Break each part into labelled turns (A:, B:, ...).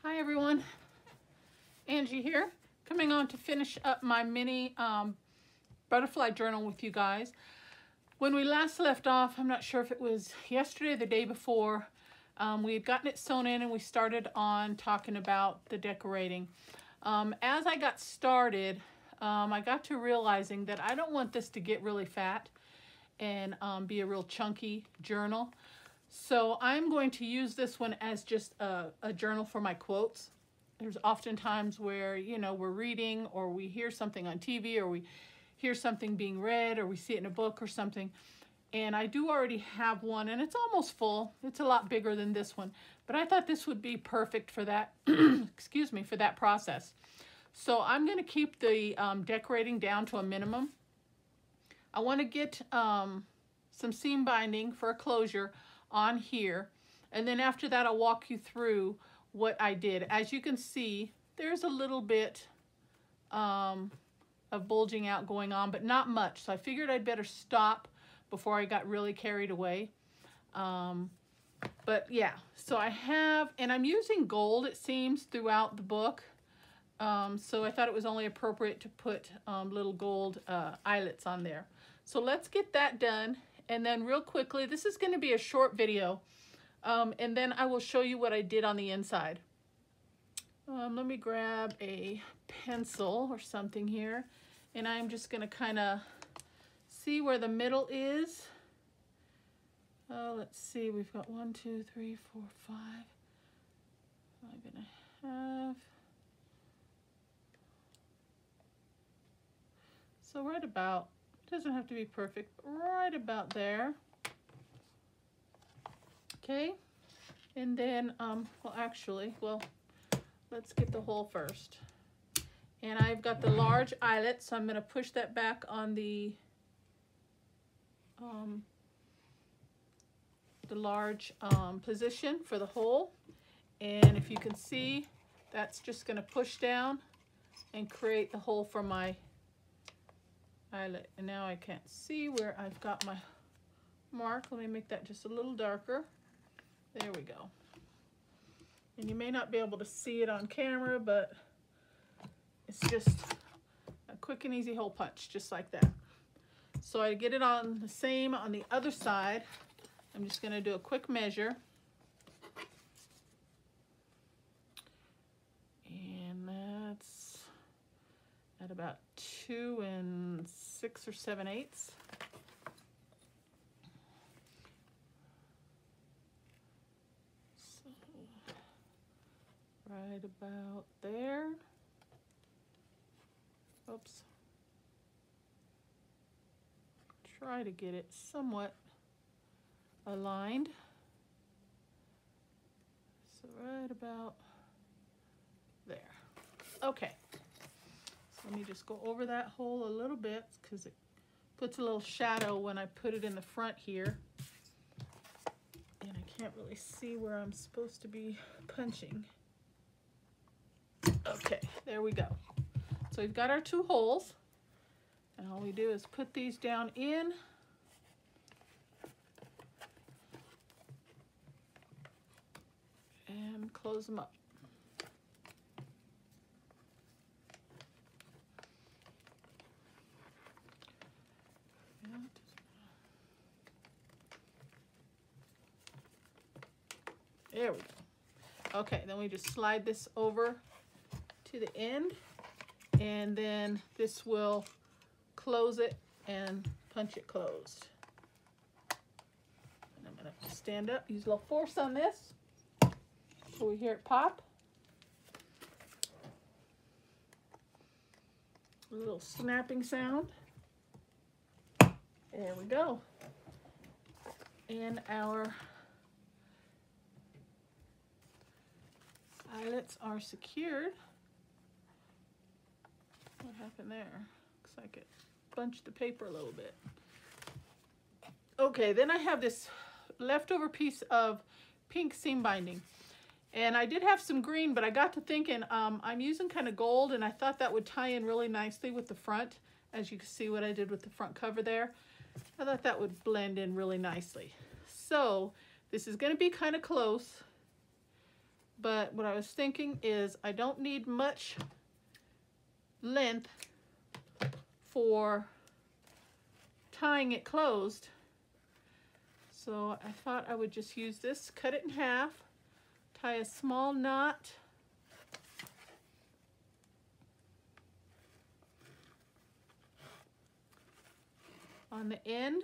A: Hi everyone, Angie here, coming on to finish up my mini butterfly journal with you guys. When we last left off, I'm not sure if it was yesterday or the day before, we had gotten it sewn in and we started on talking about the decorating. As I got started, I got to realizing that I don't want this to get really fat and be a real chunky journal. So I'm going to use this one as just a journal for my quotes. There's often times where, you know, we're reading or we hear something on TV or we hear something being read or we see it in a book or something. And I do already have one and it's almost full. It's a lot bigger than this one. But I thought this would be perfect for that, excuse me, for that process. So I'm going to keep the decorating down to a minimum. I want to get some seam binding for a closure on here, and then after that I'll walk you through what I did. As you can see, there's a little bit of bulging out going on, but not much, so I figured I'd better stop before I got really carried away. But yeah, so I have, and I'm using gold, it seems, throughout the book, so I thought it was only appropriate to put little gold eyelets on there. So let's get that done. And then real quickly, this is going to be a short video, and then I will show you what I did on the inside. Let me grab a pencil or something here, and I'm just going to kind of see where the middle is. Let's see, we've got 1, 2, 3, 4, 5, 5.5. So right about, doesn't have to be perfect, but right about there. Okay, and then, let's get the hole first. And I've got the large eyelet, so I'm going to push that back on the large position for the hole. And if you can see, that's just going to push down and create the hole for my eyelet. And now I can't see where I've got my mark. Let me make that just a little darker. There we go. And you may not be able to see it on camera, but it's just a quick and easy hole punch, just like that. So I get it on the same on the other side. I'm just going to do a quick measure. And that's at about 2 6 or 7/8. So right about there. Oops. Try to get it somewhat aligned. So right about there. Okay. Let me just go over that hole a little bit because it puts a little shadow when I put it in the front here. And I can't really see where I'm supposed to be punching. Okay, there we go. So we've got our 2 holes. And all we do is put these down in. And close them up. There we go. Okay, then we just slide this over to the end, and then this will close it and punch it closed. And I'm going to stand up, use a little force on this so we hear it pop. A little snapping sound. There we go. And our eyelets are secured. What happened there? Looks like it bunched the paper a little bit. Okay, then I have this leftover piece of pink seam binding. And I did have some green, but I got to thinking, I'm using kind of gold, and I thought that would tie in really nicely with the front. As you can see what I did with the front cover there. I thought that would blend in really nicely. So this is going to be kind of close. But what I was thinking is I don't need much length for tying it closed. So I thought I would just use this, cut it in half, tie a small knot. On the end.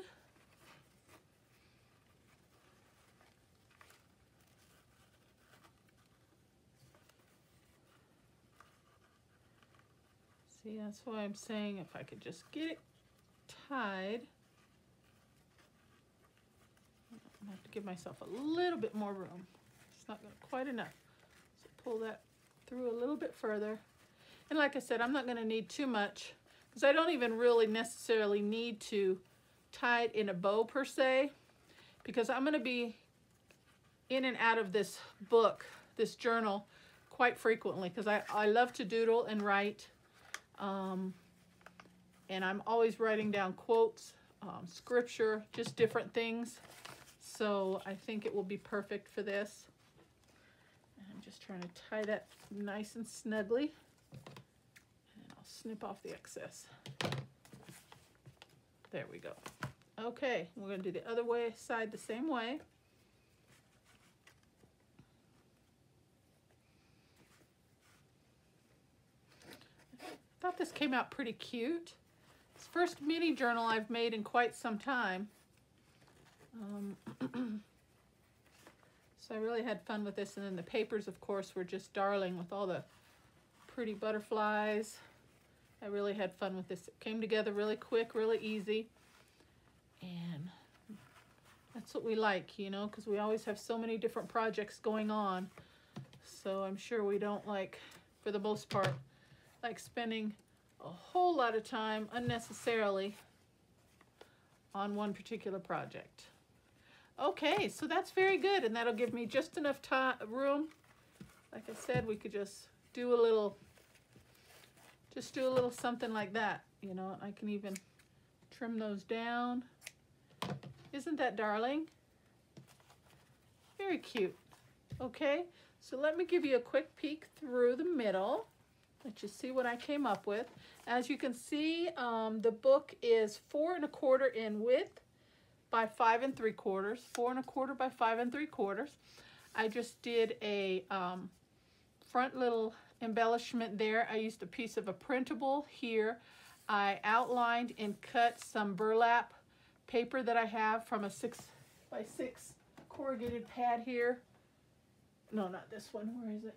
A: See, that's why I'm saying if I could just get it tied. I have to give myself a little bit more room. It's not going to quite enough. So pull that through a little bit further. And like I said, I'm not going to need too much because I don't even really necessarily need to tie it in a bow per se, because I'm going to be in and out of this book, this journal, quite frequently because I love to doodle and write. And I'm always writing down quotes, scripture, just different things. So I think it will be perfect for this. And I'm just trying to tie that nice and snugly. And I'll snip off the excess. There we go. Okay, we're going to do the other side the same way. I thought this came out pretty cute. It's the first mini journal I've made in quite some time. So I really had fun with this, and then the papers, of course, were just darling with all the pretty butterflies. I really had fun with this. It came together really quick, really easy, and that's what we like, you know, because we always have so many different projects going on. So I'm sure we don't like, for the most part, like spending a whole lot of time unnecessarily on one particular project. Okay, so that's very good, and that'll give me just enough room. Like I said, we could just do a little something like that, you know. I can even trim those down. Isn't that darling? Very cute. Okay, so let me give you a quick peek through the middle. Let you see what I came up with. As you can see, the book is 4 1/4 in width by 5 3/4, 4 1/4 by 5 3/4. I just did a front little embellishment there. I used a piece of a printable here. I outlined and cut some burlap paper that I have from a 6 by 6 corrugated pad here. No, not this one. Where is it?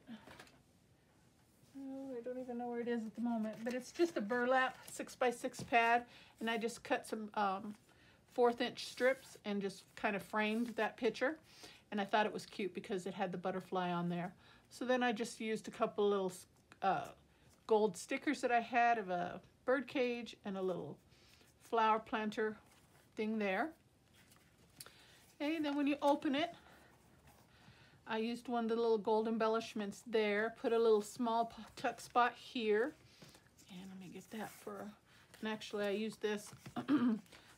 A: Oh, I don't even know where it is at the moment, but it's just a burlap 6 by 6 pad, and I just cut some 1/4 inch strips and just kind of framed that picture, and I thought it was cute because it had the butterfly on there. So then I just used a couple little gold stickers that I had of a bird cage and a little flower planter thing there. Okay, then when you open it, I used one of the little gold embellishments there, put a little small tuck spot here, and let me get that for, and actually I used this,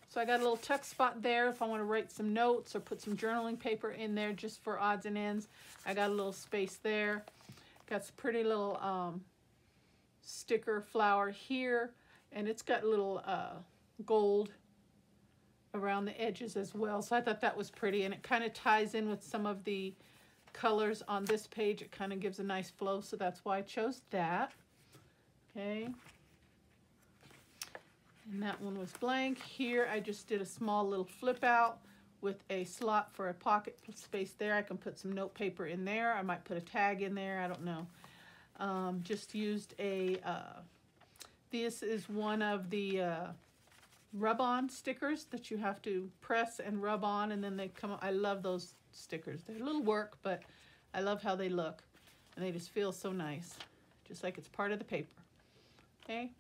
A: so I got a little tuck spot there if I want to write some notes or put some journaling paper in there just for odds and ends. I got a little space there, got some pretty little sticker flower here, and it's got little gold around the edges as well, so I thought that was pretty, and it kind of ties in with some of the colors on this page. It kind of gives a nice flow, so that's why I chose that. Okay, and that one was blank. Here I just did a small little flip out with a slot for a pocket space there. I can put some note paper in there. I might put a tag in there, I don't know. Just used a this is one of the rub-on stickers that you have to press and rub on, and then they come. I love those stickers. They're a little work, but I love how they look, and they just feel so nice, just like it's part of the paper. Okay,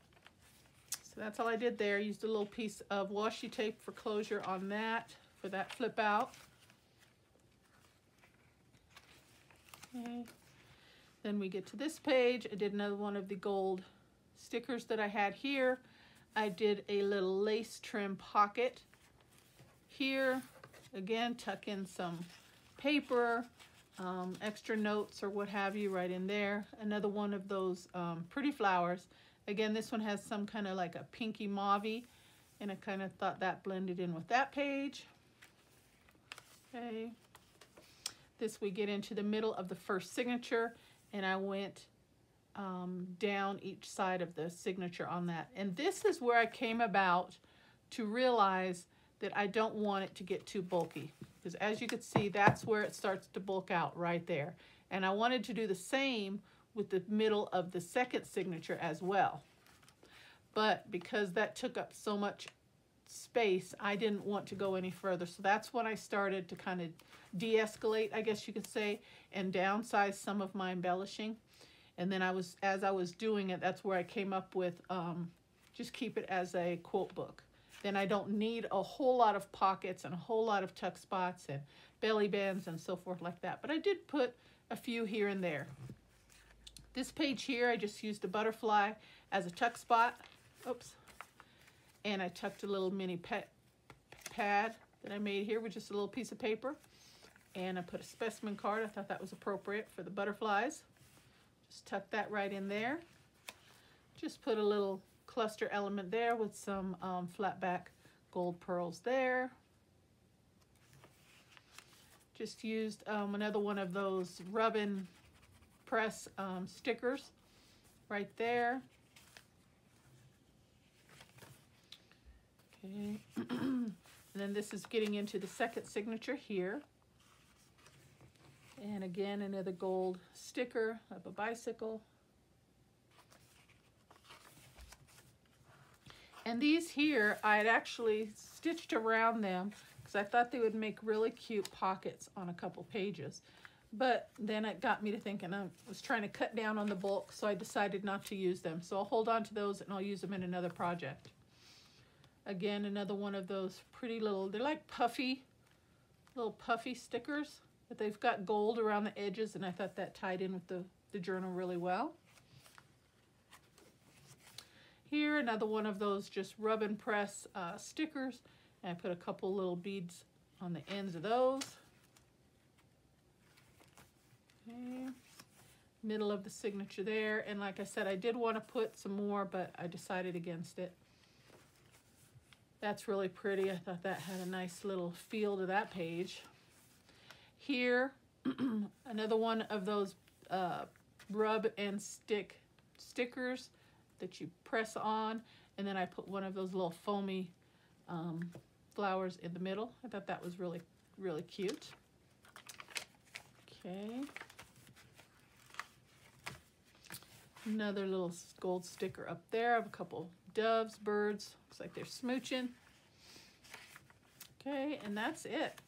A: so that's all I did there. Used a little piece of washi tape for closure on that, for that flip out. Okay, then we get to this page. I did another one of the gold stickers that I had here. I did a little lace trim pocket here. Again, tuck in some paper, extra notes or what have you right in there. Another one of those pretty flowers. Again, this one has some kind of like a pinky mauve-y, and I kind of thought that blended in with that page. Okay. This we get into the middle of the first signature, and I went down each side of the signature on that. And this is where I came about to realize that I don't want it to get too bulky. Because as you can see, that's where it starts to bulk out right there. And I wanted to do the same with the middle of the second signature as well. But because that took up so much space, I didn't want to go any further. So that's when I started to kind of de-escalate, I guess you could say, and downsize some of my embellishing. And then as I was doing it, that's where I came up with just keep it as a quote book. Then I don't need a whole lot of pockets and a whole lot of tuck spots and belly bands and so forth like that. But I did put a few here and there. This page here, I just used a butterfly as a tuck spot. Oops. And I tucked a little mini pad that I made here with just a little piece of paper. And I put a specimen card. I thought that was appropriate for the butterflies. Just tuck that right in there. Just put a little cluster element there with some flat back gold pearls there. Just used another one of those rub and press stickers right there. Okay. And then this is getting into the second signature here. And again, another gold sticker of a bicycle. And these here, I had actually stitched around them because I thought they would make really cute pockets on a couple pages. But then it got me to thinking I was trying to cut down on the bulk, so I decided not to use them. So I'll hold on to those and I'll use them in another project. Again, another one of those pretty little, they're like puffy, little puffy stickers, but they've got gold around the edges, and I thought that tied in with the journal really well. Here, another one of those just rub and press stickers, and I put a couple little beads on the ends of those. Okay. Middle of the signature there, and like I said, I did want to put some more, but I decided against it. That's really pretty. I thought that had a nice little feel to that page. Here, another one of those rub and stick stickers that you press on, and then I put one of those little foamy flowers in the middle. I thought that was really, really cute. Okay. Another little gold sticker up there of a couple doves, birds. Looks like they're smooching. Okay, and that's it.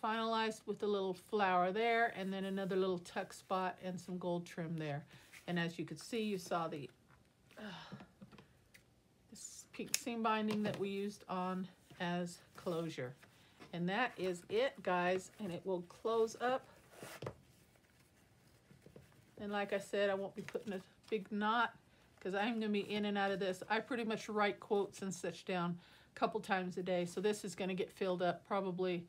A: Finalized with a little flower there, and then another little tuck spot and some gold trim there. And as you could see, you saw the this pink seam binding that we used on as closure. And that is it, guys, and it will close up. And like I said, I won't be putting a big knot because I'm going to be in and out of this. I pretty much write quotes and such down a couple times a day, so this is going to get filled up probably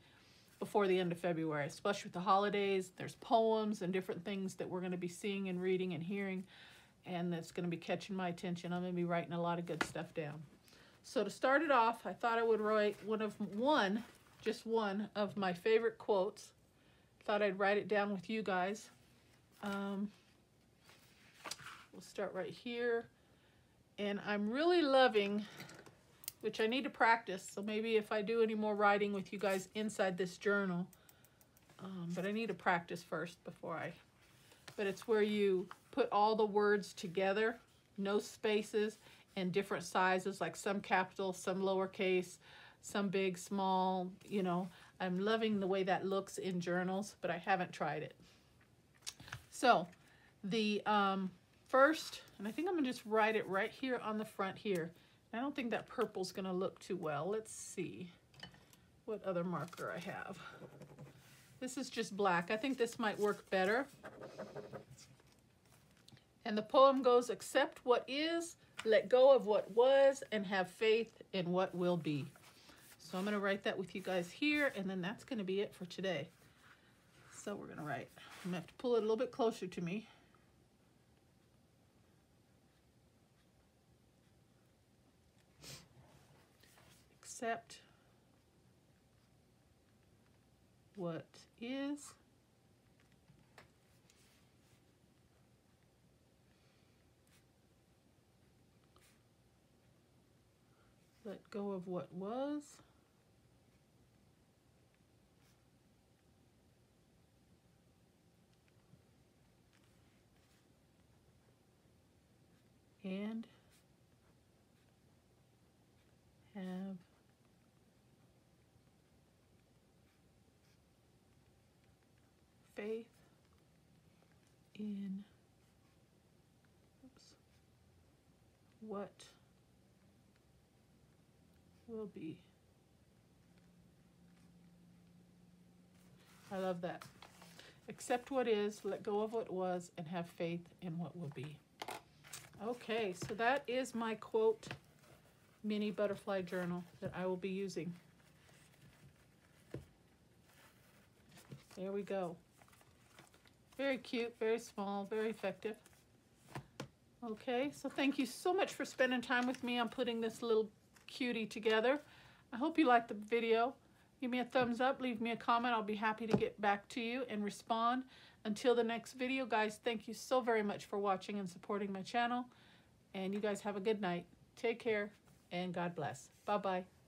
A: before the end of February, especially with the holidays. There's poems and different things that we're going to be seeing and reading and hearing, and that's going to be catching my attention. I'm going to be writing a lot of good stuff down. So to start it off, I thought I would write just one of my favorite quotes. Thought I'd write it down with you guys. We'll start right here. And I'm really loving, which I need to practice, so maybe if I do any more writing with you guys inside this journal, but I need to practice first before but it's where you put all the words together, no spaces, and different sizes, like some capital, some lowercase, some big, small, you know. I'm loving the way that looks in journals, but I haven't tried it. So the first, and I think I'm gonna just write it right here on the front here. I don't think that purple's gonna look too well. Let's see what other marker I have. This is just black. I think this might work better. And the poem goes, accept what is, let go of what was, and have faith in what will be. So I'm gonna write that with you guys here, and then that's gonna be it for today. So we're going to write, I'm going to have to pull it a little bit closer to me. Accept what is. Let go of what was. And have faith in what will be. I love that. Accept what is, let go of what was, and have faith in what will be. Okay, so that is my quote mini butterfly journal that I will be using. There we go. Very cute, very small, very effective. Okay, so thank you so much for spending time with me on putting this little cutie together. I hope you liked the video. Give me a thumbs up, leave me a comment. I'll be happy to get back to you and respond. Until the next video, guys, thank you so very much for watching and supporting my channel. And you guys have a good night. Take care and God bless. Bye-bye.